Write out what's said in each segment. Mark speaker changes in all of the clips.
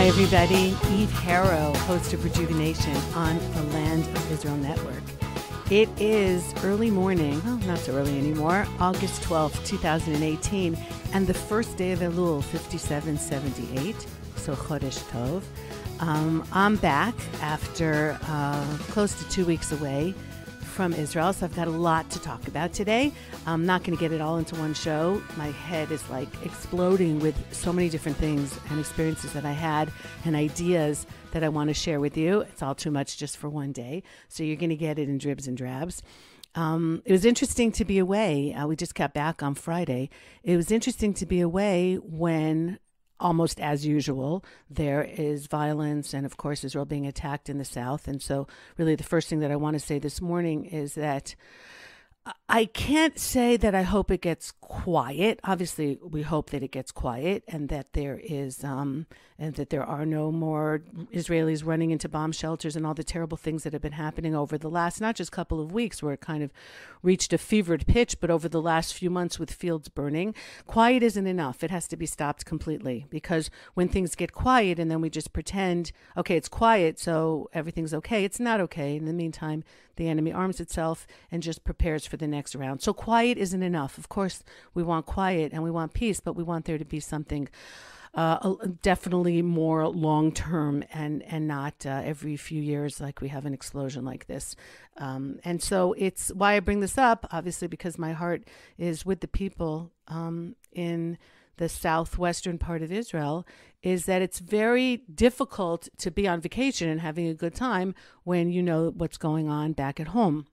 Speaker 1: everybody. Eve Harrow, host of Rejuvenation on the Land of Israel Network. It is early morning, well, not so early anymore, August 12th, 2018, and the first day of Elul, 5778, so Chodesh Tov. I'm back after close to 2 weeks away from Israel, so I've got a lot to talk about today. I'm not going to get it all into one show. My head is like exploding with so many different things and experiences that I had and ideas that I want to share with you. It's all too much just for one day, so you're going to get it in dribs and drabs. It was interesting to be away. We just got back on Friday. It was interesting to be away when, almost as usual, there is violence and, of course, Israel being attacked in the south. And so really the first thing that I want to say this morning is that I can't say that I hope it gets quiet. Obviously, we hope that it gets quiet and that there is and that there are no more Israelis running into bomb shelters and all the terrible things that have been happening over the last, not just couple of weeks where it kind of reached a fevered pitch, but over the last few months with fields burning. Quiet isn't enough. It has to be stopped completely, because when things get quiet and then we just pretend, okay, it's quiet, so everything's okay, it's not okay. In the meantime, the enemy arms itself and just prepares for the next round. So quiet isn't enough. Of course, we want quiet and we want peace, but we want there to be something definitely more long-term and not every few years like we have an explosion like this. And so it's why I bring this up, obviously, because my heart is with the people in the southwestern part of Israel, is that it's very difficult to be on vacation and having a good time when you know what's going on back at home.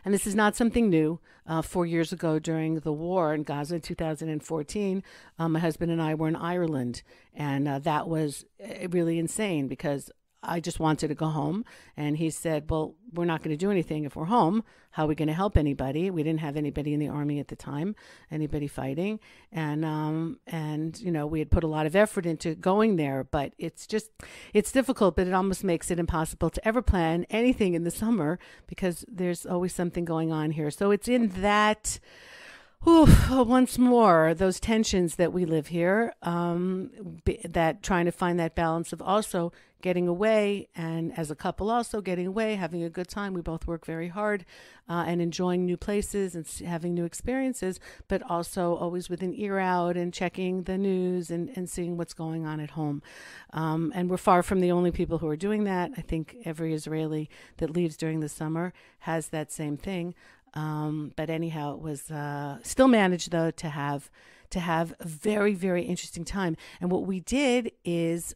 Speaker 1: And this is not something new. 4 years ago during the war in Gaza in 2014, my husband and I were in Ireland, and that was really insane because I just wanted to go home. And he said, well, we're not going to do anything if we're home. How are we going to help anybody? We didn't have anybody in the army at the time, anybody fighting. And you know, we had put a lot of effort into going there, but it's difficult, but it almost makes it impossible to ever plan anything in the summer because there's always something going on here. So it's in that, once more, those tensions that we live here, that trying to find that balance of also getting away and as a couple also getting away, having a good time. We both work very hard and enjoying new places and having new experiences, but also always with an ear out and checking the news and seeing what's going on at home. And we're far from the only people who are doing that. I think every Israeli that leaves during the summer has that same thing. But anyhow, it was still managed, though, to have a very, very interesting time. And what we did is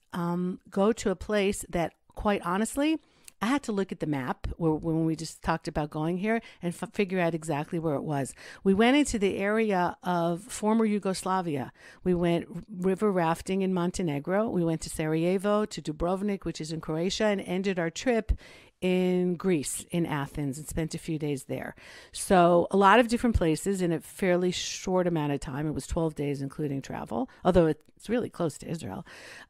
Speaker 1: go to a place that, quite honestly, I had to look at the map when we just talked about going here and figure out exactly where it was. We went into the area of former Yugoslavia. We went river rafting in Montenegro. We went to Sarajevo, to Dubrovnik, which is in Croatia, and ended our trip in Greece, in Athens, and spent a few days there. So a lot of different places in a fairly short amount of time. It was 12 days, including travel, although it's really close to Israel.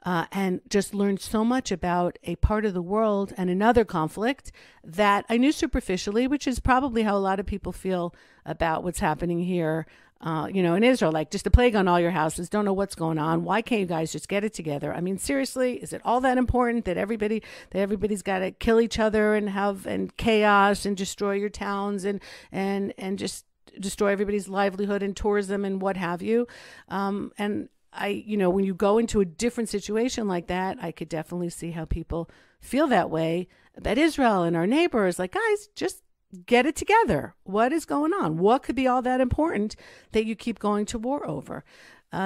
Speaker 1: And just learned so much about a part of the world and another conflict that I knew superficially, which is probably how a lot of people feel about what's happening here in Israel, like just a plague on all your houses, don't know what's going on. Why can't you guys just get it together? I mean, seriously, is it all that important that everybody's got to kill each other and chaos and destroy your towns and just destroy everybody's livelihood and tourism and what have you? And when you go into a different situation like that, I could definitely see how people feel that way about Israel and our neighbors. Like, guys, just get it together. What is going on? What could be all that important that you keep going to war over?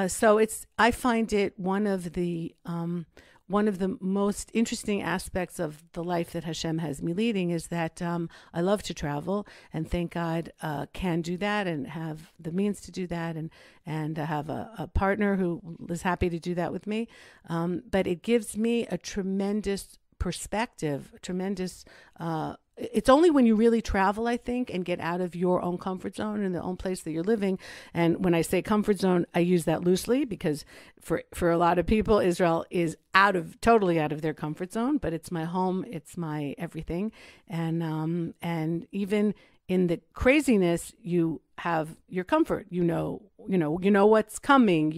Speaker 1: So I find it one of the most interesting aspects of the life that Hashem has me leading is that I love to travel, and thank God can do that and have the means to do that, and have a partner who is happy to do that with me. But it gives me a tremendous perspective, it's only when you really travel, I think, and get out of your own comfort zone and the own place that you're living. And when I say comfort zone, I use that loosely because for a lot of people, Israel is totally out of their comfort zone, but it's my home, it's my everything. And even in the craziness, you have your comfort. You know what's coming.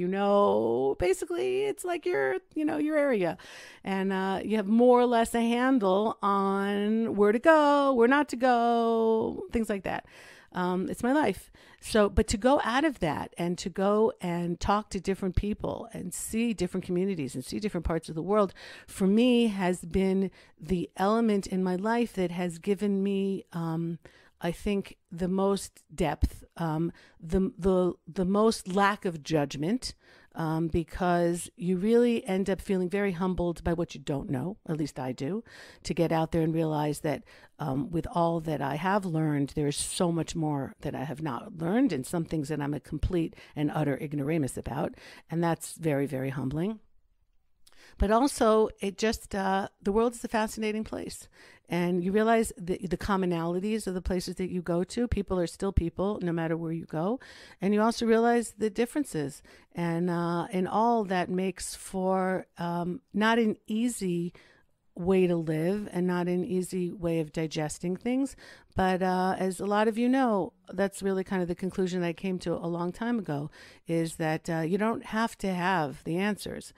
Speaker 1: Basically it's like your area, and you have more or less a handle on where to go, where not to go, things like that. It's my life. So, but to go out of that and to go and talk to different people and see different communities and see different parts of the world, for me, has been the element in my life that has given me, I think, the most depth, the most lack of judgment, because you really end up feeling very humbled by what you don't know. At least I do, to get out there and realize that with all that I have learned, there's so much more that I have not learned, and some things that I'm a complete and utter ignoramus about. And that's very, very humbling. But also, it just, the world is a fascinating place. And you realize the commonalities of the places that you go to. People are still people, no matter where you go. And you also realize the differences. And all that makes for not an easy way to live and not an easy way of digesting things. But as a lot of you know, that's really kind of the conclusion I came to a long time ago, is that you don't have to have the answers.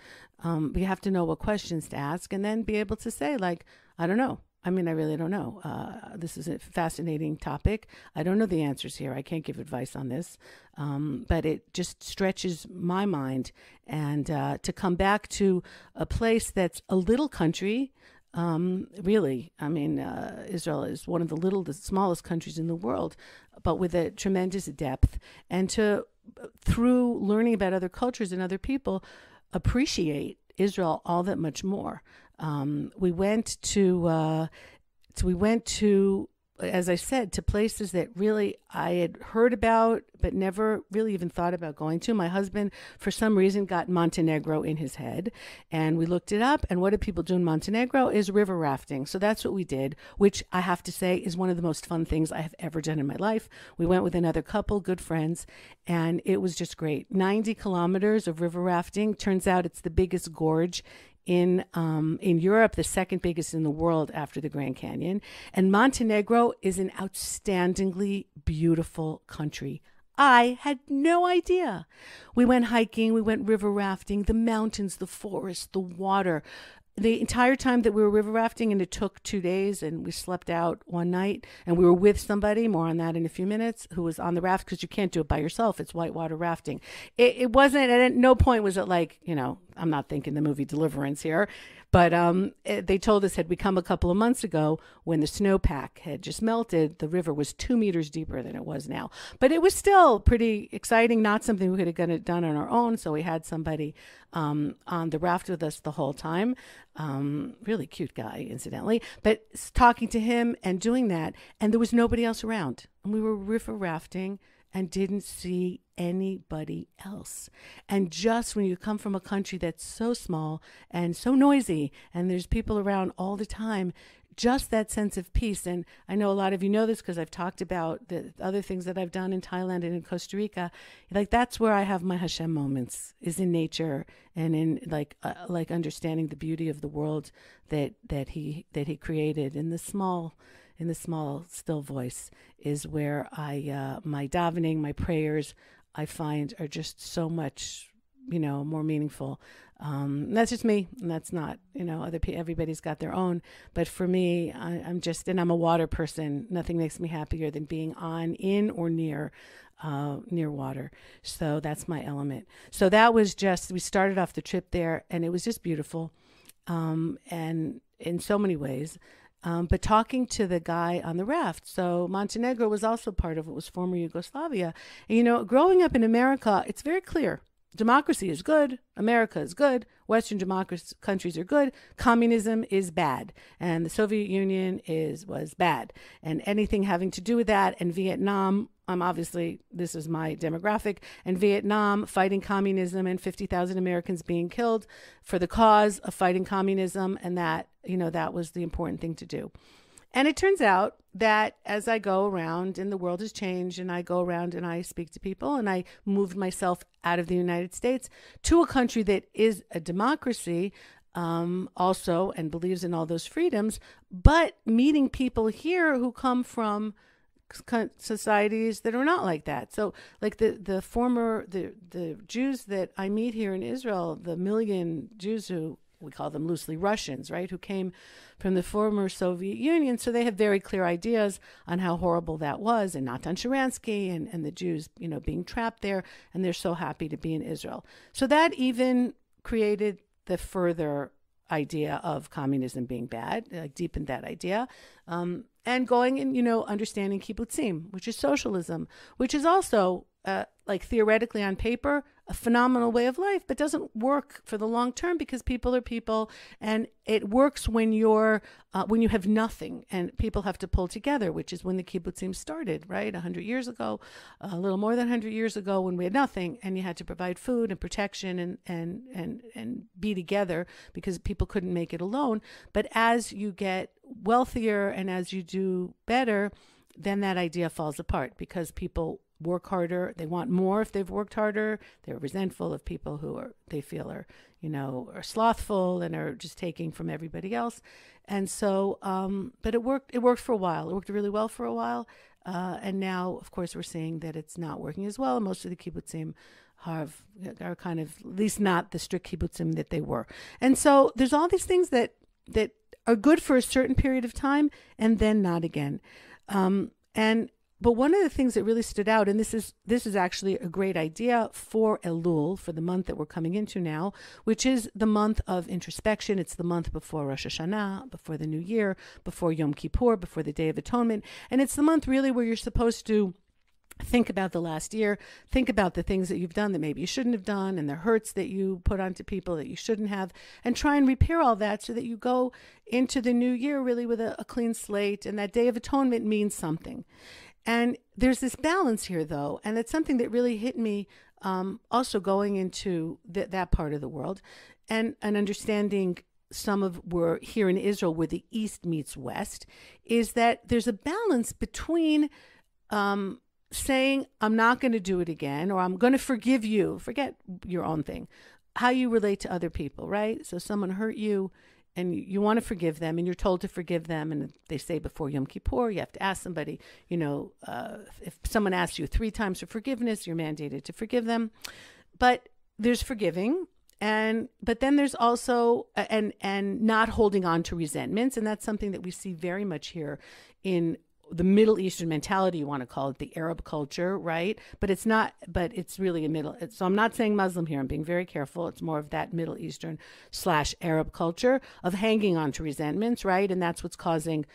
Speaker 1: You have to know what questions to ask, and then be able to say, like, I don't know. I mean, I really don't know. This is a fascinating topic. I don't know the answers here. I can't give advice on this. But it just stretches my mind. And to come back to a place that's a little country, really, I mean, Israel is one of the smallest countries in the world, but with a tremendous depth. And through learning about other cultures and other people, appreciate Israel all that much more. We went to, as I said, to places that really I had heard about, but never really even thought about going to. My husband, for some reason, got Montenegro in his head, and we looked it up. And what do people do in Montenegro is river rafting. So that's what we did, which I have to say is one of the most fun things I have ever done in my life. We went with another couple, good friends, and it was just great. 90 kilometers of river rafting. Turns out it's the biggest gorge in Europe, the second biggest in the world after the Grand Canyon. And Montenegro is an outstandingly beautiful country. I had no idea. We went hiking, we went river rafting, the mountains, the forest, the water. The entire time that we were river rafting, and it took 2 days, and we slept out one night, and we were with somebody, more on that in a few minutes, who was on the raft, because you can't do it by yourself. It's whitewater rafting. It wasn't, at no point was it like, I'm not thinking the movie Deliverance here, but they told us, had we come a couple of months ago when the snowpack had just melted, the river was 2 meters deeper than it was now. But it was still pretty exciting, not something we could have done on our own. So we had somebody on the raft with us the whole time. Really cute guy, incidentally, but talking to him and doing that, and there was nobody else around. And we were river rafting and didn't see anybody else. And just when you come from a country that's so small and so noisy, and there's people around all the time, just that sense of peace. And I know a lot of you know this because I've talked about the other things that I've done in Thailand and in Costa Rica. Like, that's where I have my Hashem moments, is in nature and in like understanding the beauty of the world that he created. In the small still voice is where my davening, my prayers, I find, are just so much, more meaningful. That's just me, and that's not, everybody's got their own. But for me, I'm a water person. Nothing makes me happier than being in or near water. So that's my element. So that was we started off the trip there, and it was just beautiful, and in so many ways. But talking to the guy on the raft, so Montenegro was also part of what was former Yugoslavia. And, growing up in America, it's very clear. Democracy is good. America is good. Western democracy countries are good. Communism is bad. And the Soviet Union was bad. And anything having to do with that, and Vietnam, obviously, this is my demographic, and Vietnam fighting communism, and 50,000 Americans being killed for the cause of fighting communism. And that, that was the important thing to do. And it turns out that as I go around, and the world has changed, and I go around and I speak to people, and I moved myself out of the United States to a country that is a democracy, also, and believes in all those freedoms, but meeting people here who come from societies that are not like that. So like the Jews that I meet here in Israel, the million Jews who we call them loosely Russians, right, who came from the former Soviet Union. So they have very clear ideas on how horrible that was, and Natan Sharansky and the Jews, being trapped there, and they're so happy to be in Israel. So that even created the further idea of communism being bad, deepened that idea, and going and, understanding kibbutzim, which is socialism, which is also like theoretically on paper, a phenomenal way of life, but doesn't work for the long term because people are people, and it works when when you have nothing and people have to pull together, which is when the kibbutzim started, right? 100 years ago, a little more than 100 years ago, when we had nothing and you had to provide food and protection and be together because people couldn't make it alone. But as you get wealthier and as you do better, then that idea falls apart because people work harder. They want more if they've worked harder. They're resentful of people who they feel are slothful and are just taking from everybody else. And so, but it worked for a while. It worked really well for a while. And now, of course, we're seeing that it's not working as well. And most of the kibbutzim are kind of, at least not the strict kibbutzim that they were. And so there's all these things that are good for a certain period of time and then not again. But one of the things that really stood out, and this is actually a great idea for Elul, for the month that we're coming into now, which is the month of introspection. It's the month before Rosh Hashanah, before the New Year, before Yom Kippur, before the Day of Atonement. And it's the month really where you're supposed to think about the last year, think about the things that you've done that maybe you shouldn't have done, and the hurts that you put onto people that you shouldn't have, and try and repair all that so that you go into the new year really with a clean slate, and that Day of Atonement means something. And there's this balance here, though, and it's something that really hit me also going into that part of the world and understanding some of where here in Israel where the East meets West, is that there's a balance between saying, I'm not going to do it again, or I'm going to forgive you, forget your own thing, how you relate to other people, right? So someone hurt you, and you want to forgive them, and you're told to forgive them, and they say before Yom Kippur, you have to ask somebody, if someone asks you 3 times for forgiveness, you're mandated to forgive them. But there's forgiving, but then there's also, and not holding on to resentments, and that's something that we see very much here in the Middle Eastern mentality, you want to call it, the Arab culture, right? But it's not, but it's really so I'm not saying Muslim here, I'm being very careful. It's more of that Middle Eastern / Arab culture of hanging on to resentments, right? And that's what's causing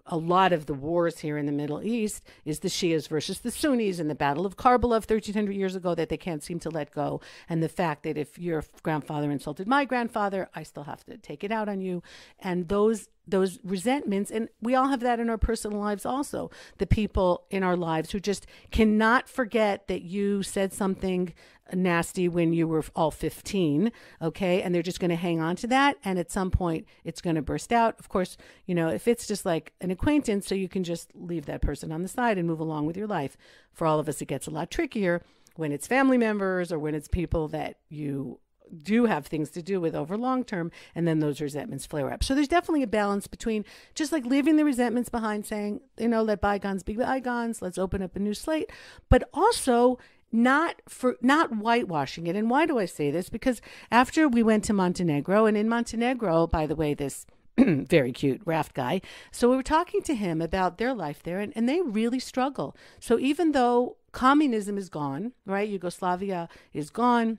Speaker 1: a lot of the wars here in the Middle East, is the Shias versus the Sunnis, and the Battle of Karbala 1,300 years ago that they can't seem to let go. And the fact that if your grandfather insulted my grandfather, I still have to take it out on you. And those resentments, and we all have that in our personal lives also. The people in our lives who just cannot forget that you said something nasty when you were all 15, okay? And they're just going to hang on to that, and at some point it's going to burst out. Of course, if it's just like an acquaintance, so you can just leave that person on the side and move along with your life. For all of us, it gets a lot trickier when it's family members or when it's people that you do have things to do with over long term, and then those resentments flare up. So there's definitely a balance between just like leaving the resentments behind, saying, let bygones be bygones, let's open up a new slate, but also not whitewashing it. And why do I say this? Because after we went to Montenegro, and in Montenegro, by the way, this very cute raft guy, so we were talking to him about their life there, and they really struggle. So even though communism is gone, right? Yugoslavia is gone,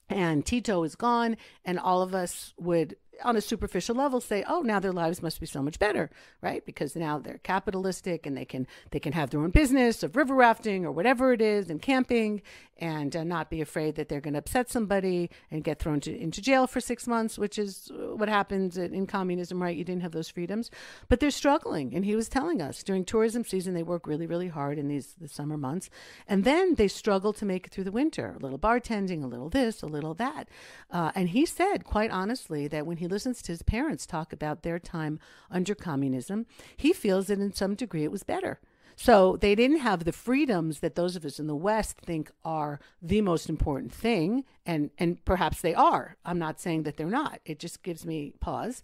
Speaker 1: and Tito is gone, and all of us would, on a superficial level, say, oh, now their lives must be so much better, right? Because now they're capitalistic, and they can have their own business of river rafting or whatever it is, and camping, and not be afraid that they're going to upset somebody and get thrown into jail for 6 months, which is what happens in communism, right? You didn't have those freedoms, but they're struggling. And he was telling us during tourism season, they work really, really hard in the summer months, and then they struggle to make it through the winter. A little bartending, a little this, a little that. And he said, quite honestly, that when he listens to his parents talk about their time under communism, he feels that in some degree it was better. So they didn't have the freedoms that those of us in the West think are the most important thing, and perhaps they are. I'm not saying that they're not. It just gives me pause,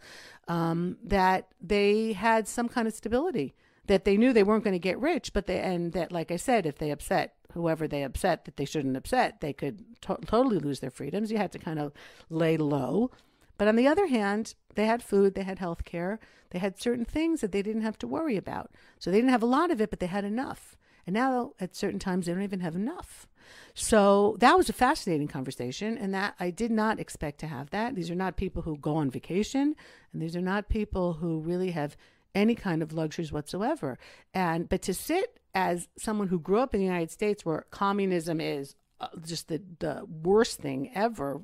Speaker 1: that they had some kind of stability. that they knew they weren't going to get rich, and that, like I said, if they upset whoever they upset that they shouldn't upset, they could totally lose their freedoms. You had to kind of lay low. But on the other hand, they had food, they had health care, they had certain things that they didn't have to worry about. So they didn't have a lot of it, but they had enough. And now at certain times, they don't even have enough. So that was a fascinating conversation, and that I did not expect to have that. These are not people who go on vacation, and these are not people who really have any kind of luxuries whatsoever. But to sit as someone who grew up in the United States where communism is just the worst thing ever,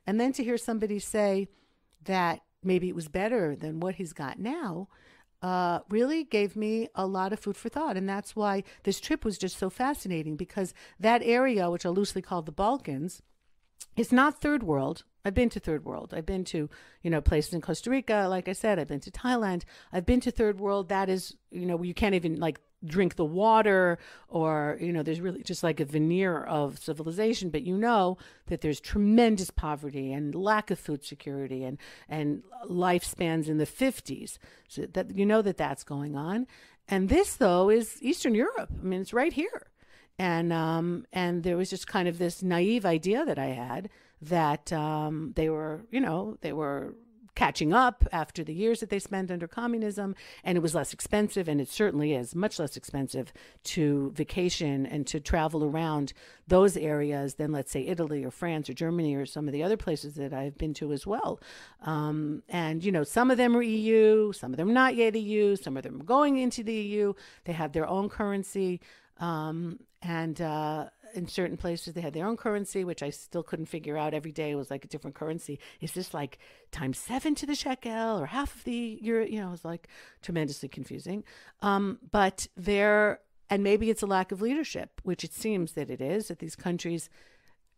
Speaker 1: and then to hear somebody say that maybe it was better than what he's got now, really gave me a lot of food for thought. And that's why this trip was just so fascinating, because that area, which I loosely call the Balkans, is not third world. I've been to third world. I've been to, places in Costa Rica. Like I said, I've been to Thailand. I've been to third world. That is, where you can't even drink the water, or, there's really just like a veneer of civilization, but that there's tremendous poverty and lack of food security and lifespans in the 50s. So that that's going on. And this, though, is Eastern Europe. I mean, it's right here. And there was just kind of this naive idea that I had that they were catching up after the years that they spent under communism, and it was less expensive, and it certainly is much less expensive to vacation and to travel around those areas than, let's say, Italy or France or Germany or some of the other places that I've been to as well. And, some of them are EU, some of them are not yet EU, some of them are going into the EU. They have their own currency. In certain places, they had their own currency, which I still couldn't figure out. Every day it was like a different currency. Is this like times 7 to the shekel or half of the euro? It was like tremendously confusing. But and maybe it's a lack of leadership, which it seems that it is, that these countries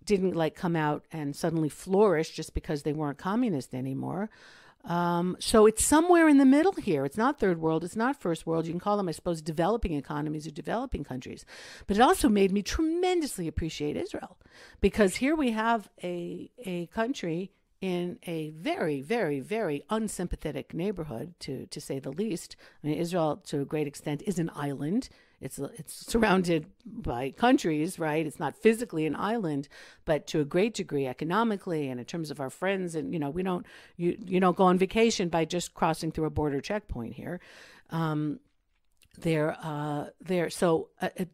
Speaker 1: didn't come out and suddenly flourish just because they weren't communist anymore. So it's somewhere in the middle here. It's not third world. It's not first world. You can call them, I suppose, developing economies or developing countries. But it also made me tremendously appreciate Israel, because here we have a country in a very, very, very unsympathetic neighborhood, to say the least. I mean, Israel, to a great extent, is an island. It's surrounded by countries, right? It's not physically an island, but to a great degree economically and in terms of our friends. And, you don't go on vacation by just crossing through a border checkpoint here. So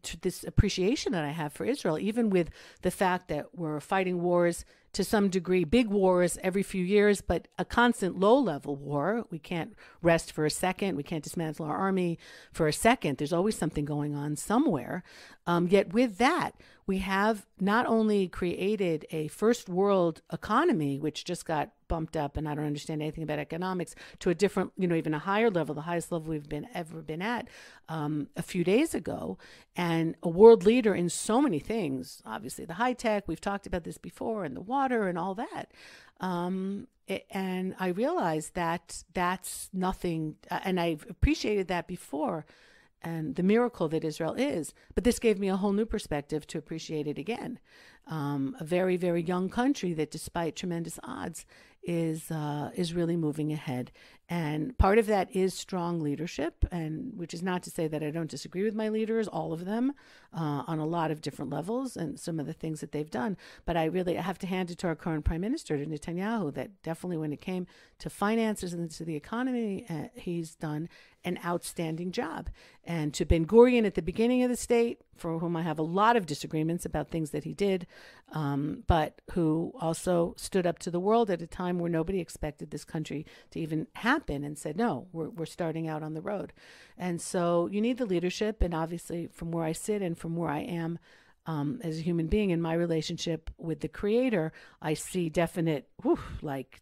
Speaker 1: to this appreciation that I have for Israel, even with the fact that we're fighting wars to some degree, big wars every few years, but a constant low-level war. We can't rest for a second. We can't dismantle our army for a second. There's always something going on somewhere. Yet with that, we have not only created a first world economy, which just got bumped up, and I don't understand anything about economics, to a different, even a higher level, the highest level we've ever been at a few days ago, and a world leader in so many things. Obviously, the high tech, we've talked about this before, and the water and all that. And I realized that that's nothing, and I've appreciated that before, and the miracle that Israel is. But this gave me a whole new perspective to appreciate it again. A very, very young country that, despite tremendous odds, is really moving ahead. And part of that is strong leadership, and which is not to say that I don't disagree with my leaders, all of them, on a lot of different levels, and some of the things that they've done. But I have to hand it to our current prime minister, to Netanyahu, that definitely when it came to finances and to the economy, he's done an outstanding job. And to Ben Gurion at the beginning of the state, for whom I have a lot of disagreements about things that he did, but who also stood up to the world at a time where nobody expected this country to even happen, and said, no, we're starting out on the road. And so you need the leadership. And obviously, from where I sit and from where I am as a human being in my relationship with the Creator, I see definite,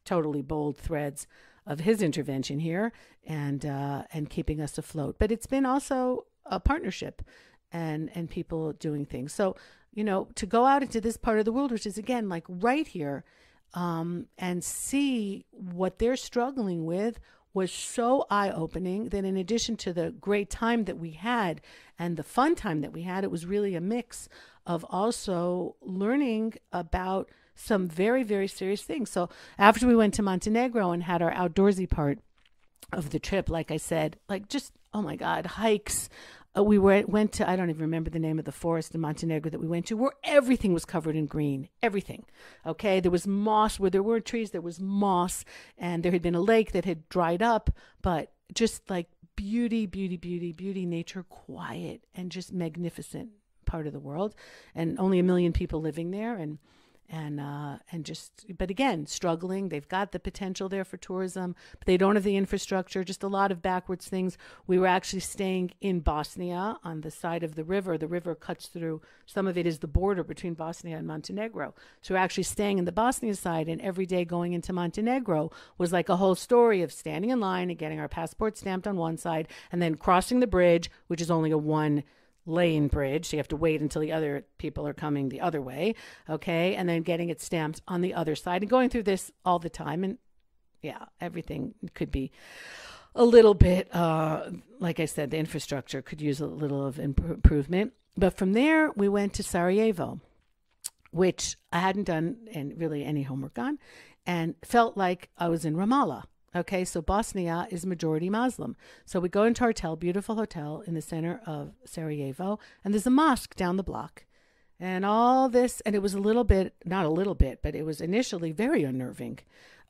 Speaker 1: totally bold threads of his intervention here and keeping us afloat. But it's been also a partnership and people doing things. So, to go out into this part of the world, which is, again, right here, and see what they're struggling with, was so eye-opening that in addition to the great time that we had and the fun time that we had, it was really a mix of also learning about some very, very serious things. So after we went to Montenegro and had our outdoorsy part of the trip, like I said, just oh my God, hikes. We went to, I don't even remember the name of the forest in Montenegro that we went to, where everything was covered in green, everything. Okay, there was moss where there weren't trees, there was moss, and there had been a lake that had dried up, but just like beauty, beauty, beauty, beauty, nature, quiet, and just magnificent part of the world, and only 1 million people living there, and just, but again, struggling. They've got the potential there for tourism, but they don't have the infrastructure, just a lot of backwards things. We were actually staying in Bosnia on the side of the river. The river cuts through, some of it is the border between Bosnia and Montenegro. So we're actually staying in the Bosnia side, and every day going into Montenegro was like a whole story of standing in line and getting our passport stamped on one side, and then crossing the bridge, which is only a one-lane bridge, so you have to wait until the other people are coming the other way, okay, and then getting it stamped on the other side, and going through this all the time. And yeah, everything could be a little bit, like I said, the infrastructure could use a little of improvement. But from there, we went to Sarajevo, which I hadn't done really any homework on, and felt like I was in Ramallah. Okay, so Bosnia is majority Muslim. So we go into our hotel, beautiful hotel in the center of Sarajevo, and there's a mosque down the block. And all this, and it was a little bit, not a little bit, but it was initially very unnerving.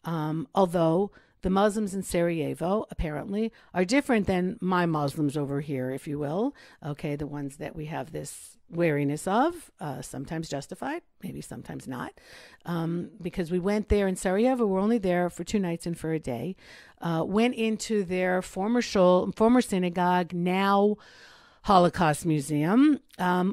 Speaker 1: Although the Muslims in Sarajevo, apparently, are different than my Muslims over here, if you will. Okay, the ones that we have this wariness of, sometimes justified, maybe sometimes not. Because we went there in Sarajevo, we're only there for 2 nights and for a day. Went into their former synagogue, now Holocaust Museum,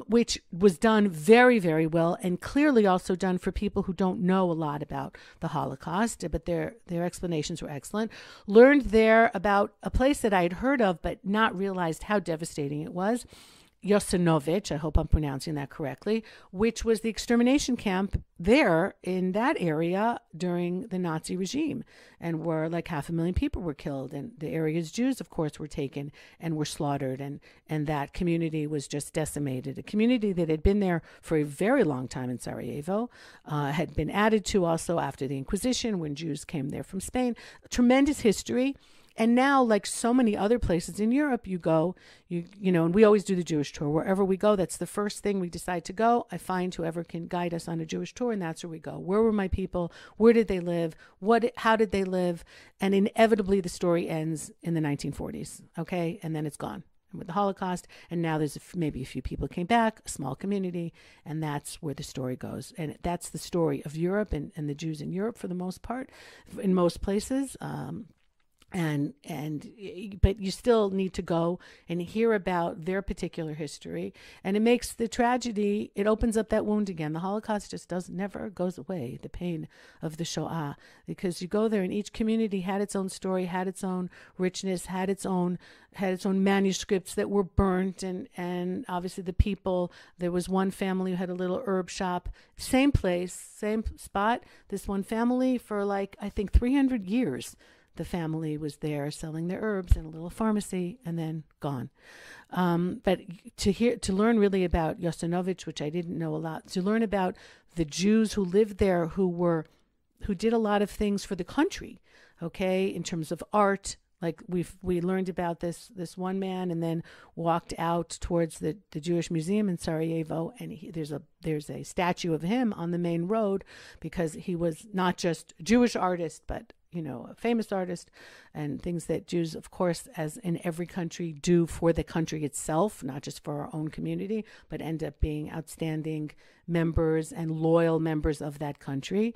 Speaker 1: which was done very, very well, and clearly also done for people who don't know a lot about the Holocaust, but their explanations were excellent. Learned there about a place that I had heard of but not realized how devastating it was. Jasenovac, I hope I'm pronouncing that correctly, which was the extermination camp there in that area during the Nazi regime, and where like 500,000 people were killed, and the area's Jews, of course, were taken and were slaughtered, and that community was just decimated. A community that had been there for a very long time in Sarajevo, had been added to also after the Inquisition when Jews came there from Spain. A tremendous history. And now, like so many other places in Europe, you go, you know, and we always do the Jewish tour. Wherever we go, that's the first thing we decide to go. I find whoever can guide us on a Jewish tour, and that's where we go. Where were my people? Where did they live? How did they live? And inevitably, the story ends in the 1940s, okay? And then it's gone with the Holocaust. And now there's maybe a few people came back, a small community, and that's where the story goes. And that's the story of Europe and the Jews in Europe for the most part, in most places. But you still need to go and hear about their particular history, and it makes the tragedy, it opens up that wound again. The Holocaust just never goes away, the pain of the Shoah, because you go there and each community had its own story, had its own richness, had its own manuscripts that were burnt, and obviously the people. There was one family who had a little herb shop, same place, same spot. This one family for like, I think 300 years. The family was there selling their herbs in a little pharmacy, and then gone. But to learn really about Jasenovac, which I didn't know a lot, to learn about the Jews who lived there, who did a lot of things for the country, okay, in terms of art. Like we learned about this one man, and then walked out towards the Jewish Museum in Sarajevo, and there's a statue of him on the main road, because he was not just a Jewish artist, but a famous artist, and things that Jews, of course, as in every country, do for the country itself, not just for our own community, but end up being outstanding members and loyal members of that country,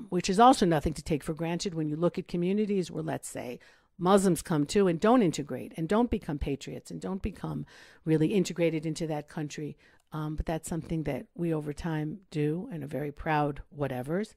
Speaker 1: which is also nothing to take for granted when you look at communities where, let's say, Muslims come to and don't integrate and don't become patriots and don't become really integrated into that country. But that's something that we over time do, and are very proud whatevers.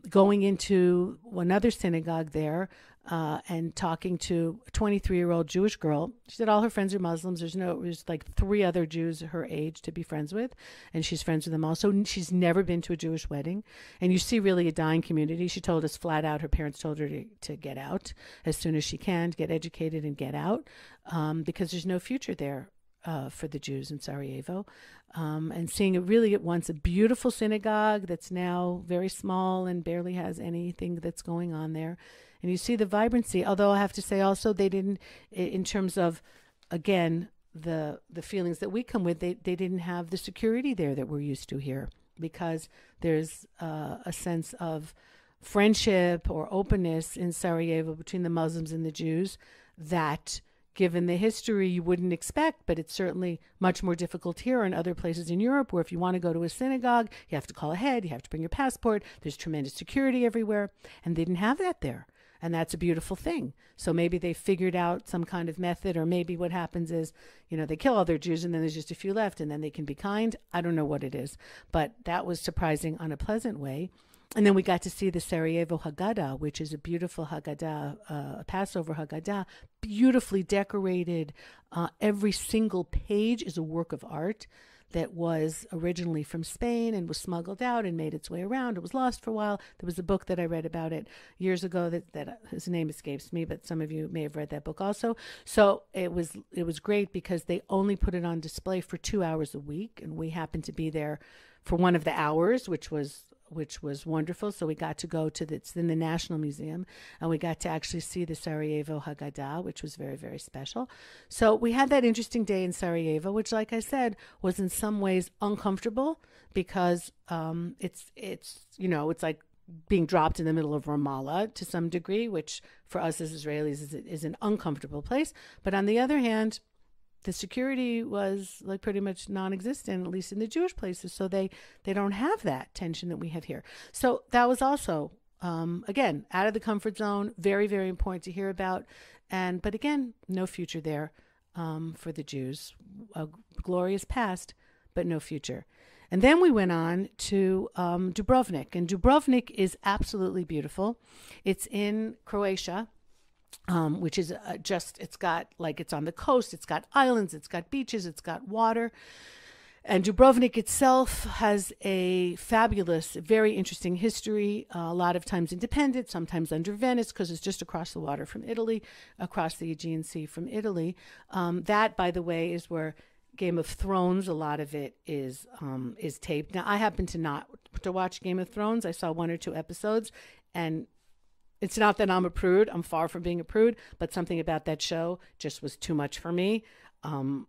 Speaker 1: Going into another synagogue there and talking to a 23-year-old Jewish girl. She said all her friends are Muslims. There's like 3 other Jews her age to be friends with, and she's friends with them all. So she's never been to a Jewish wedding. And you see really a dying community. She told us flat out her parents told her to get out as soon as she can, to get educated and get out, because there's no future there. For the Jews in Sarajevo, and seeing it really at once a beautiful synagogue that's now very small and barely has anything that's going on there, and you see the vibrancy. Although I have to say also they didn't, in terms of, again, the feelings that we come with, they didn't have the security there that we're used to here, because there's a sense of friendship or openness in Sarajevo between the Muslims and the Jews that, given the history, you wouldn't expect, but it's certainly much more difficult here and other places in Europe, where if you want to go to a synagogue, you have to call ahead, you have to bring your passport, there's tremendous security everywhere, and they didn't have that there. And that's a beautiful thing. So maybe they figured out some kind of method, or maybe what happens is, they kill all their Jews and then there's just a few left and then they can be kind. I don't know what it is, but that was surprising on a pleasant way. And then we got to see the Sarajevo Hagadah, which is a beautiful Hagadah, a Passover Hagadah, beautifully decorated. Every single page is a work of art that was originally from Spain and was smuggled out and made its way around. It was lost for a while. There was a book that I read about it years ago that his name escapes me, but some of you may have read that book also. So it was great because they only put it on display for 2 hours a week, and we happened to be there for one of the hours, which was wonderful. So we got to go it's in the National Museum, and we got to actually see the Sarajevo Hagadah, which was very, very special. So we had that interesting day in Sarajevo, which, like I said, was in some ways uncomfortable because it's like being dropped in the middle of Ramallah to some degree, which for us as Israelis is an uncomfortable place. But on the other hand, the security was like pretty much non-existent, at least in the Jewish places. So they don't have that tension that we have here. So that was also, again, out of the comfort zone, very, very important to hear about. But again, no future there for the Jews. A glorious past, but no future. And then we went on to Dubrovnik. And Dubrovnik is absolutely beautiful. It's in Croatia. Which is it's on the coast, it's got islands, it's got beaches, it's got water. And Dubrovnik itself has a fabulous, very interesting history, a lot of times independent, sometimes under Venice, because it's just across the water from Italy, across the Aegean Sea from Italy. That, by the way, is where Game of Thrones, a lot of it is taped. Now, I happen to watch Game of Thrones. I saw 1 or 2 episodes, and it's not that I'm a prude. I'm far from being a prude, but something about that show just was too much for me.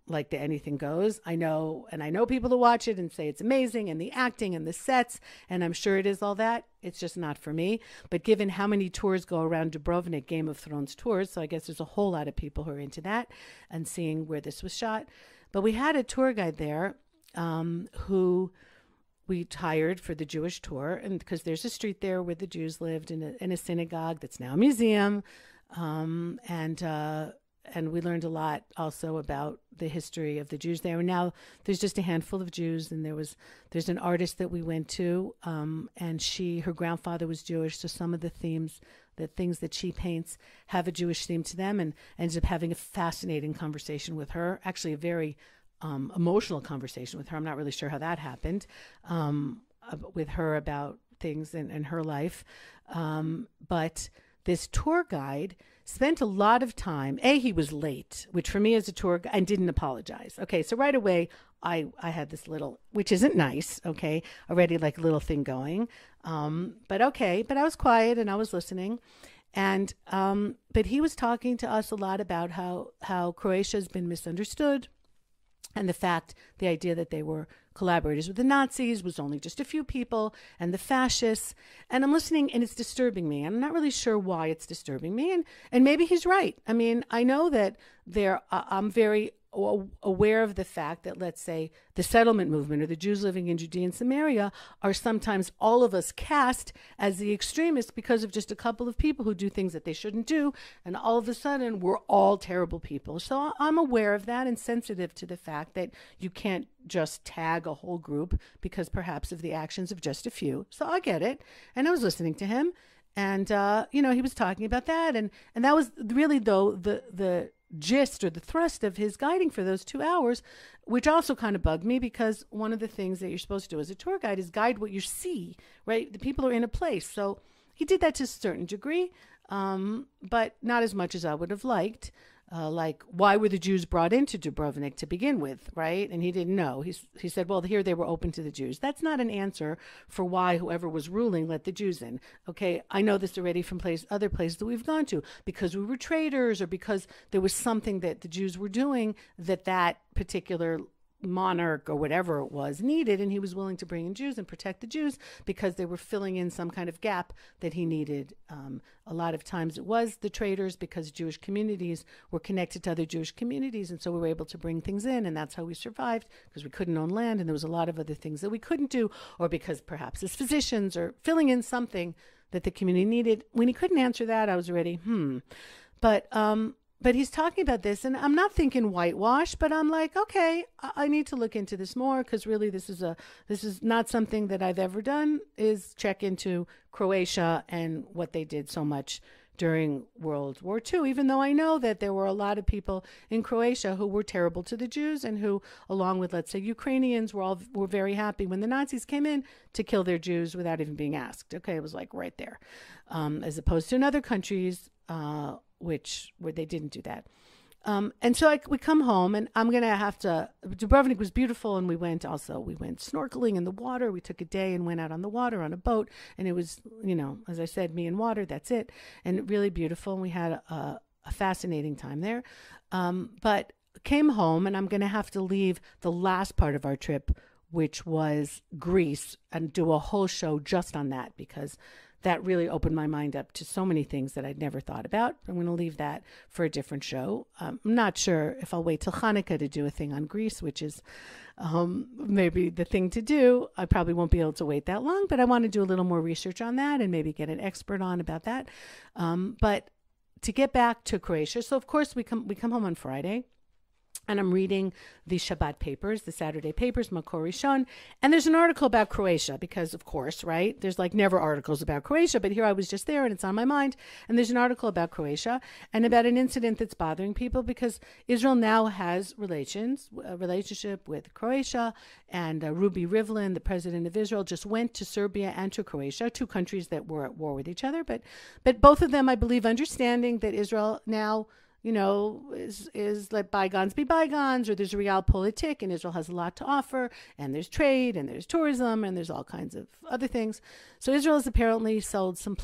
Speaker 1: Like anything goes. I know people who watch it and say it's amazing, and the acting and the sets, and I'm sure it is all that. It's just not for me. But given how many tours go around Dubrovnik, Game of Thrones tours, so I guess there's a whole lot of people who are into that and seeing where this was shot. But we had a tour guide there who we hired for the Jewish tour, and because there's a street there where the Jews lived in a synagogue that's now a museum, and we learned a lot also about the history of the Jews there. And now there's just a handful of Jews, and there's an artist that we went to, and her grandfather was Jewish, so some of the things that she paints have a Jewish theme to them, and ended up having a fascinating conversation with her, actually a very emotional conversation with her. I'm not really sure how that happened, with her about things in her life. But this tour guide spent a lot of time. He was late, which for me as a tour guide, and didn't apologize. Okay, so right away, I had this little, which isn't nice, okay, already like a little thing going. But I was quiet and I was listening. And but he was talking to us a lot about how Croatia has been misunderstood, and the idea that they were collaborators with the Nazis was only just a few people, and the fascists. And I'm listening, and it's disturbing me. I'm not really sure why it's disturbing me, and maybe he's right. I mean, I know that I'm very aware of the fact that, let's say, the settlement movement or the Jews living in Judea and Samaria are sometimes all of us cast as the extremists because of just a couple of people who do things that they shouldn't do, and all of a sudden we're all terrible people. So I'm aware of that and sensitive to the fact that you can't just tag a whole group because perhaps of the actions of just a few. So I get it. And I was listening to him, and he was talking about that, and that was really, though, the gist or the thrust of his guiding for those 2 hours, which also kind of bugged me, because one of the things that you're supposed to do as a tour guide is guide what you see, right? The people are in a place. So he did that to a certain degree, but not as much as I would have liked. like, why were the Jews brought into Dubrovnik to begin with, right? And he didn't know. He said, well, here they were open to the Jews. That's not an answer for why whoever was ruling let the Jews in. Okay, I know this already from other places that we've gone to, because we were traders or because there was something that the Jews were doing that particular monarch or whatever it was needed, and he was willing to bring in Jews and protect the Jews because they were filling in some kind of gap that he needed. A lot of times it was the traders, because Jewish communities were connected to other Jewish communities, and so we were able to bring things in, and that's how we survived, because we couldn't own land and there was a lot of other things that we couldn't do, or because perhaps as physicians or filling in something that the community needed. When he couldn't answer that, I was already But he's talking about this, and I'm not thinking whitewash, but I'm like, okay, I need to look into this more, because really this is not something that I've ever done, is check into Croatia and what they did so much during World War II, even though I know that there were a lot of people in Croatia who were terrible to the Jews, and who, along with, let's say, Ukrainians, were very happy when the Nazis came in to kill their Jews without even being asked. Okay, it was like right there, as opposed to in other countries, where they didn't do that. And so we come home, and I'm going to have to, Dubrovnik was beautiful, and we went snorkeling in the water. We took a day and went out on the water on a boat, and it was, as I said, me and water, that's it. And really beautiful. And we had a fascinating time there. But came home, and I'm going to have to leave the last part of our trip, which was Greece, and do a whole show just on that, because that really opened my mind up to so many things that I'd never thought about. I'm going to leave that for a different show. I'm not sure if I'll wait till Hanukkah to do a thing on Greece, which is maybe the thing to do. I probably won't be able to wait that long, but I want to do a little more research on that and maybe get an expert on about that. But to get back to Croatia, so of course we come home on Friday. And I'm reading the Shabbat papers, the Saturday papers, Makor Rishon, and there's an article about Croatia, because, of course, right, there's like never articles about Croatia, but here I was just there and it's on my mind, and there's an article about Croatia and about an incident that's bothering people, because Israel now has a relationship with Croatia, and Ruby Rivlin, the president of Israel, just went to Serbia and to Croatia, two countries that were at war with each other, but both of them, I believe, understanding that Israel now, is let bygones be bygones, or there's a realpolitik, and Israel has a lot to offer, and there's trade, and there's tourism, and there's all kinds of other things. So Israel has apparently sold some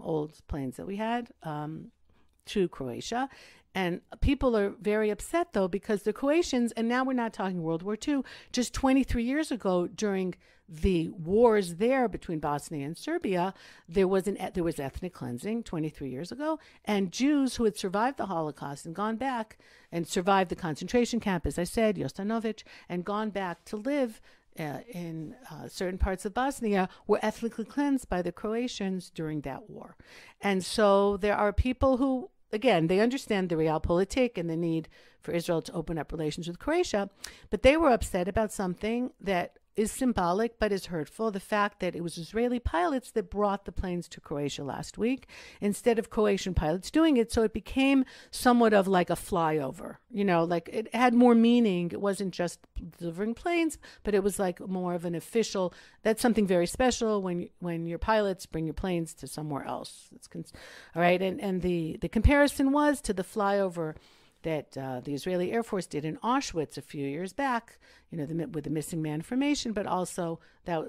Speaker 1: old planes that we had, to Croatia. And people are very upset, though, because the Croatians, and now we're not talking World War II, just 23 years ago, during the wars there between Bosnia and Serbia, there was ethnic cleansing 23 years ago, and Jews who had survived the Holocaust and gone back and survived the concentration camp, as I said, Jostanovic, and gone back to live in certain parts of Bosnia, were ethnically cleansed by the Croatians during that war. And so there are people who, again, they understand the realpolitik and the need for Israel to open up relations with Croatia, but they were upset about something that is symbolic but is hurtful, the fact that it was Israeli pilots that brought the planes to Croatia last week instead of Croatian pilots doing it. So it became somewhat of like a flyover, like it had more meaning. It wasn't just delivering planes, but it was like more of an official, that's something very special when your pilots bring your planes to somewhere else. All right. And the comparison was to the flyover that the Israeli Air Force did in Auschwitz a few years back, with the missing man formation, but also that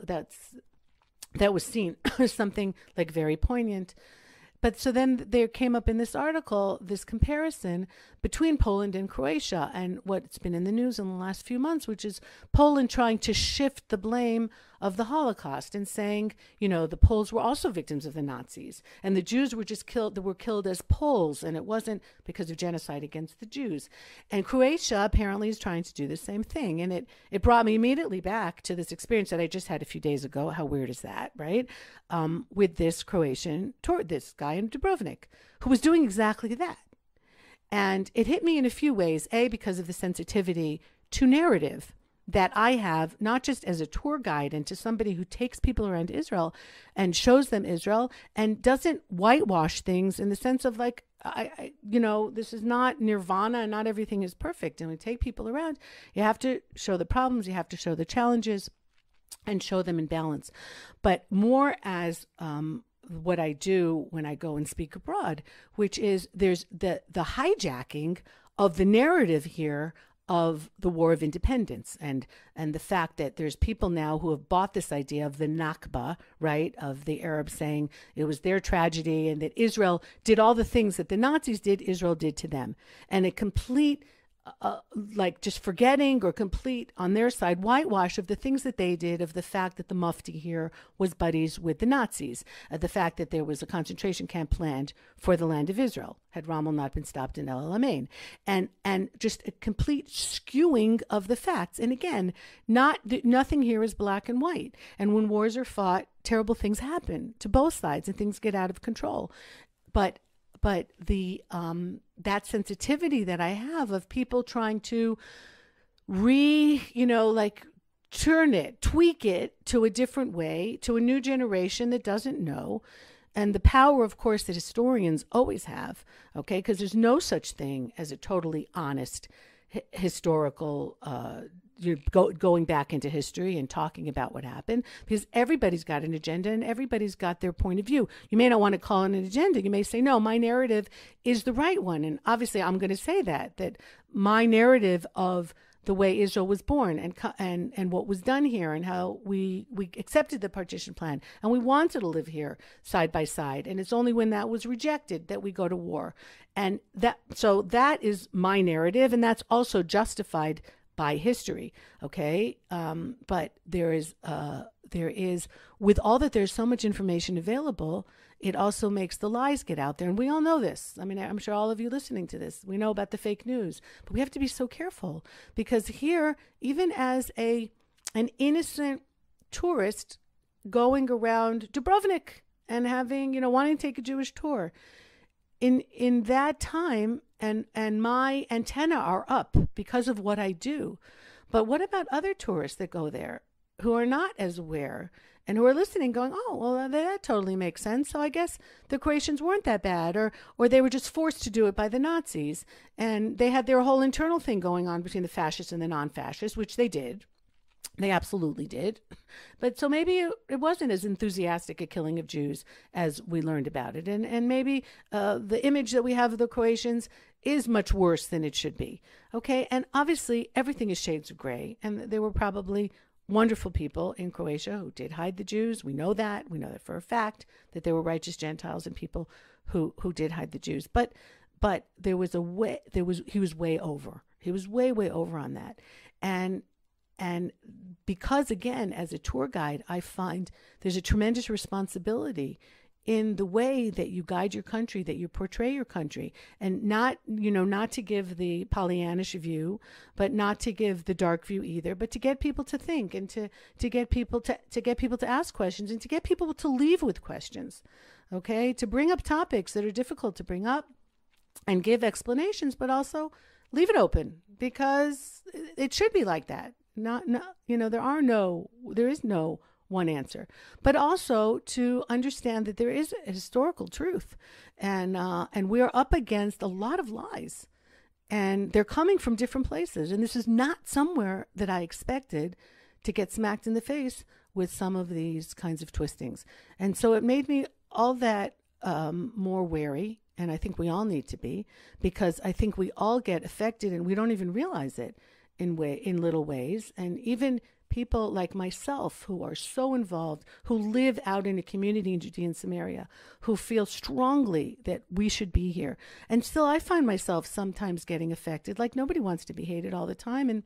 Speaker 1: was seen as something like very poignant. But so then there came up in this article this comparison between Poland and Croatia, and what's been in the news in the last few months, which is Poland trying to shift the blame of the Holocaust and saying, the Poles were also victims of the Nazis, and the Jews were just killed as Poles, and it wasn't because of genocide against the Jews. And Croatia apparently is trying to do the same thing, and it brought me immediately back to this experience that I just had a few days ago. How weird is that, right? With this Croatian tour, this guy in Dubrovnik, who was doing exactly that. And it hit me in a few ways, because of the sensitivity to narrative that I have, not just as a tour guide and to somebody who takes people around Israel and shows them Israel and doesn't whitewash things in the sense of like, this is not nirvana and not everything is perfect. And we take people around, you have to show the problems, you have to show the challenges and show them in balance. But more as what I do when I go and speak abroad, which is there's the hijacking of the narrative here of the War of Independence and the fact that there's people now who have bought this idea of the Nakba, right, of the Arabs saying it was their tragedy and that Israel did all the things that the Nazis did, Israel did to them. And a complete like just forgetting or complete on their side whitewash of the things that they did, of the fact that the Mufti here was buddies with the Nazis, the fact that there was a concentration camp planned for the land of Israel had Rommel not been stopped in El Alamein, and just a complete skewing of the facts. And again, nothing here is black and white. And when wars are fought, terrible things happen to both sides and things get out of control. But the that sensitivity that I have of people trying to turn it, tweak it to a different way, to a new generation that doesn't know, and the power, of course, that historians always have, okay, because there's no such thing as a totally honest historical going back into history and talking about what happened, because everybody's got an agenda and everybody's got their point of view. You may not want to call it an agenda. You may say, no, my narrative is the right one. And obviously I'm going to say that my narrative of the way Israel was born and what was done here and how we accepted the partition plan and we wanted to live here side by side. And it's only when that was rejected that we go to war. And so that is my narrative, and that's also justified by history, okay? But there is, with all that there's so much information available, it also makes the lies get out there. And we all know this. I mean, I'm sure all of you listening to this, we know about the fake news. But we have to be so careful, because here, even as an innocent tourist going around Dubrovnik and having, wanting to take a Jewish tour, in that time, and my antenna are up because of what I do. But what about other tourists that go there who are not as aware and who are listening going, oh, well, that totally makes sense. So I guess the Croatians weren't that bad, or they were just forced to do it by the Nazis. And they had their whole internal thing going on between the fascists and the non-fascists, which they did. They absolutely did. But so maybe it wasn't as enthusiastic a killing of Jews as we learned about it. And maybe the image that we have of the Croatians is much worse than it should be. Okay. And obviously everything is shades of gray. And there were probably wonderful people in Croatia who did hide the Jews. We know that. We know that for a fact, that there were righteous Gentiles and people who did hide the Jews. But he was way over. He was way over on that. And because, again, as a tour guide, I find there's a tremendous responsibility in the way that you guide your country, that you portray your country, and not to give the Pollyannish view, but not to give the dark view either, but to get people to think and to get people to ask questions and to get people to leave with questions, okay? To bring up topics that are difficult to bring up and give explanations, but also leave it open, because it should be like that. There is no one answer, but also to understand that there is a historical truth, and we are up against a lot of lies, and they're coming from different places. And this is not somewhere that I expected to get smacked in the face with some of these kinds of twistings. And so it made me all that more wary. And I think we all need to be, because I think we all get affected and we don't even realize it in little ways. And even people like myself who are so involved, who live out in a community in Judea and Samaria, who feel strongly that we should be here. And still I find myself sometimes getting affected. Like, nobody wants to be hated all the time.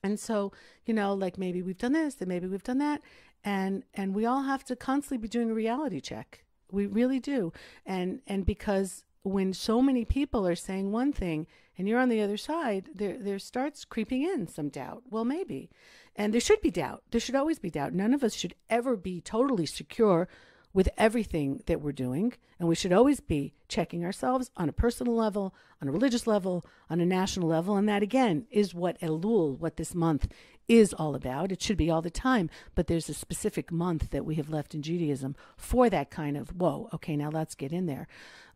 Speaker 1: And so, like, maybe we've done this and maybe we've done that. And we all have to constantly be doing a reality check. We really do. And because when so many people are saying one thing and you're on the other side, there starts creeping in some doubt. Well, maybe. And there should be doubt. There should always be doubt. None of us should ever be totally secure with everything that we're doing. And we should always be checking ourselves on a personal level, on a religious level, on a national level. And that, again, is what Elul, what this month is all about. It should be all the time. But there's a specific month that we have left in Judaism for that kind of, whoa, okay, now let's get in there.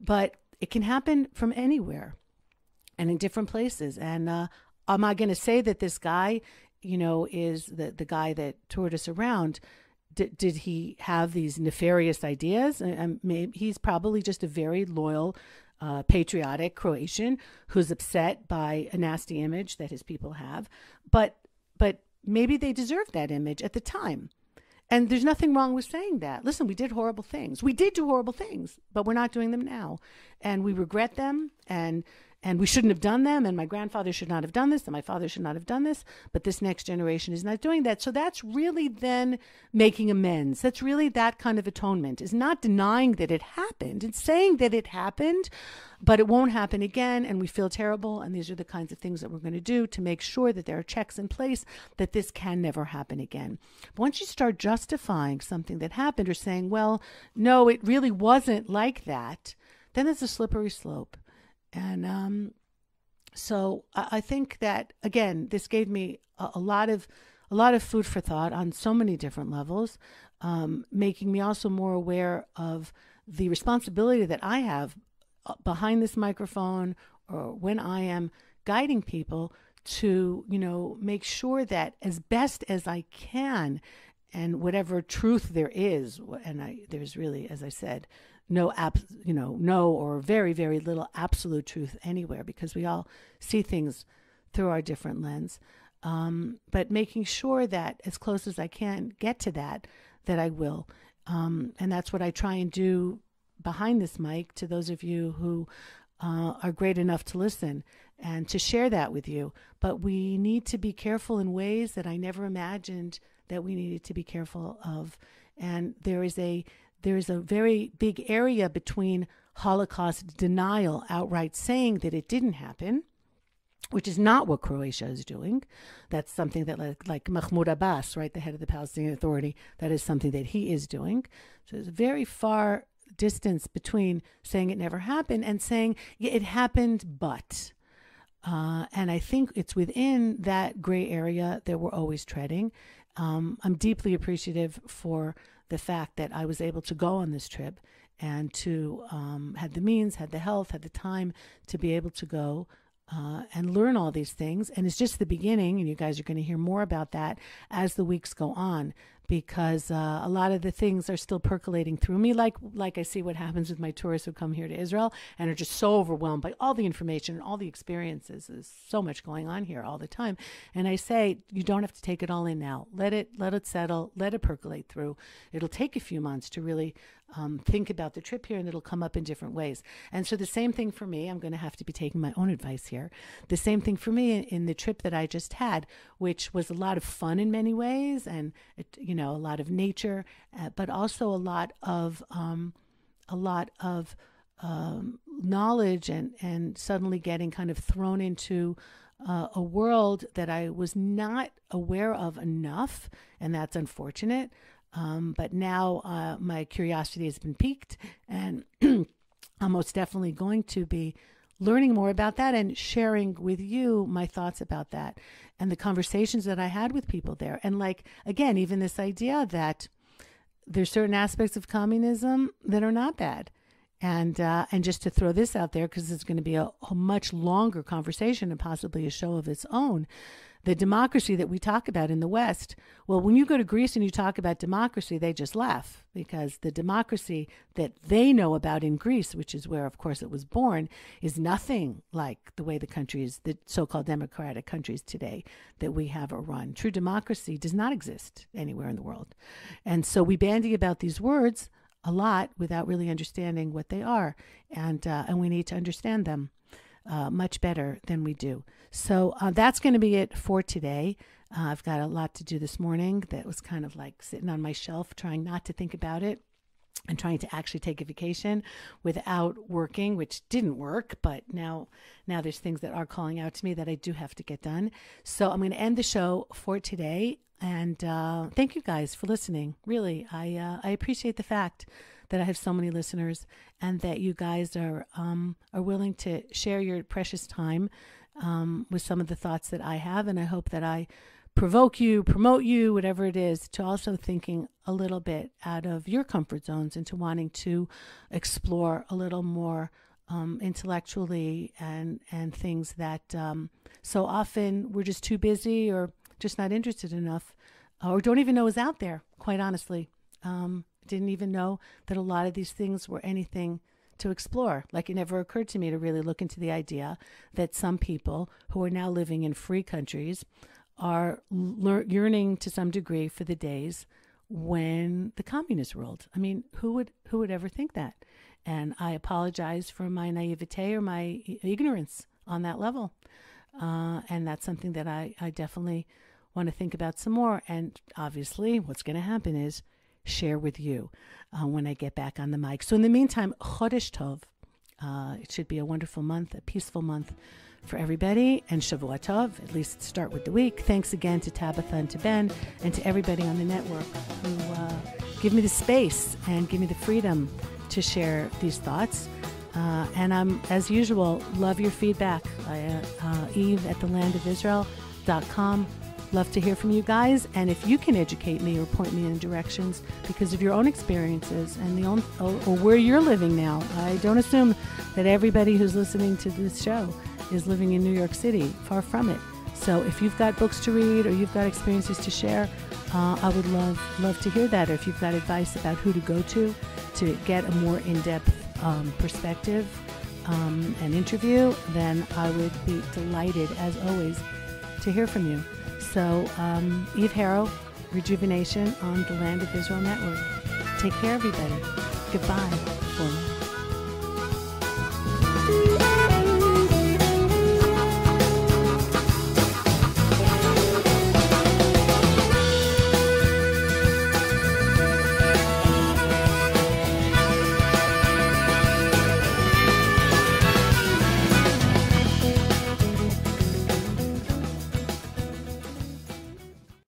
Speaker 1: But it can happen from anywhere and in different places. And am I going to say that this guy, is the guy that toured us around, did he have these nefarious ideas? Maybe he's probably just a very loyal, patriotic Croatian who's upset by a nasty image that his people have. But maybe they deserved that image at the time. And there's nothing wrong with saying that. Listen, we did horrible things. We did do horrible things, but we're not doing them now. And we regret them, and we shouldn't have done them, and my grandfather should not have done this, and my father should not have done this, but this next generation is not doing that. So that's really then making amends. That's really that kind of atonement, is not denying that it happened. It's saying that it happened, but it won't happen again, and we feel terrible, and these are the kinds of things that we're going to do to make sure that there are checks in place that this can never happen again. But once you start justifying something that happened or saying, well, no, it really wasn't like that, then it's a slippery slope. And so I think that, again, this gave me a lot of food for thought on so many different levels, making me also more aware of the responsibility that I have behind this microphone or when I am guiding people to, make sure that as best as I can, and whatever truth there is, and there's really, as I said, no or very, very little absolute truth anywhere, because we all see things through our different lens. But making sure that as close as I can get to that I will. And that's what I try and do behind this mic to those of you who are great enough to listen and to share that with you. But we need to be careful in ways that I never imagined that we needed to be careful of. And there is a very big area between Holocaust denial, outright saying that it didn't happen, which is not what Croatia is doing. That's something that like Mahmoud Abbas, right, the head of the Palestinian Authority, that is something that he is doing. So there's a very far distance between saying it never happened and saying it happened, but. And I think it's within that gray area that we're always treading. I'm deeply appreciative for the fact that I was able to go on this trip and to had the means, had the health, had the time to be able to go and learn all these things. And it's just the beginning, and you guys are going to hear more about that as the weeks go on, because a lot of the things are still percolating through me, like I see what happens with my tourists who come here to Israel and are just so overwhelmed by all the information and all the experiences. There's so much going on here all the time. And I say, you don't have to take it all in now. Let it settle, let it percolate through. It'll take a few months to really think about the trip here, and it'll come up in different ways. And so the same thing for me, I'm going to have to be taking my own advice here. The same thing for me in the trip that I just had, which was a lot of fun in many ways, and a lot of nature, but also a lot of knowledge, and suddenly getting kind of thrown into a world that I was not aware of enough, and that's unfortunate. But now my curiosity has been piqued, and I'm most definitely going to be learning more about that and sharing with you my thoughts about that and the conversations that I had with people there. And again, even this idea that there's certain aspects of communism that are not bad. And just to throw this out there, because it's going to be a much longer conversation and possibly a show of its own, the democracy that we talk about in the West, well, when you go to Greece and you talk about democracy, they just laugh, because the democracy that they know about in Greece, which is where, of course, it was born, is nothing like the way the so-called democratic countries today that we have are run. True democracy does not exist anywhere in the world. And so we bandy about these words a lot without really understanding what they are. And we need to understand them much better than we do. So that's going to be it for today. I've got a lot to do this morning that was kind of like sitting on my shelf, trying not to think about it and trying to actually take a vacation without working, which didn't work. But now there's things that are calling out to me that I do have to get done. So I'm going to end the show for today. And thank you guys for listening. Really, I appreciate the fact that I have so many listeners, and that you guys are willing to share your precious time with some of the thoughts that I have. And I hope that I provoke you, promote you, whatever it is, to also thinking a little bit out of your comfort zones and to wanting to explore a little more intellectually and things that so often we're just too busy or just not interested enough or don't even know is out there, quite honestly. Didn't even know that a lot of these things were anything to explore. Like, it never occurred to me to really look into the idea that some people who are now living in free countries are yearning to some degree for the days when the communists ruled. I mean, who would ever think that? And I apologize for my naivete or my ignorance on that level. And that's something that I definitely want to think about some more. And obviously, what's going to happen is share with you when I get back on the mic. So in the meantime, Chodesh Tov. It should be a wonderful month, a peaceful month for everybody. And Shavua Tov, at least start with the week. Thanks again to Tabitha and to Ben and to everybody on the network who give me the space and give me the freedom to share these thoughts. And I'm, as usual, love your feedback. Eve at thelandofisrael.com. Love to hear from you guys. And if you can educate me or point me in directions because of your own experiences and or where you're living now. I don't assume that everybody who's listening to this show is living in New York City. Far from it. So if you've got books to read or you've got experiences to share, I would love to hear that. Or if you've got advice about who to go to get a more in-depth perspective and interview, then I would be delighted, as always, to hear from you. So, Eve Harrow, Rejuvenation on the Land of Israel Network. Take care, everybody. Goodbye.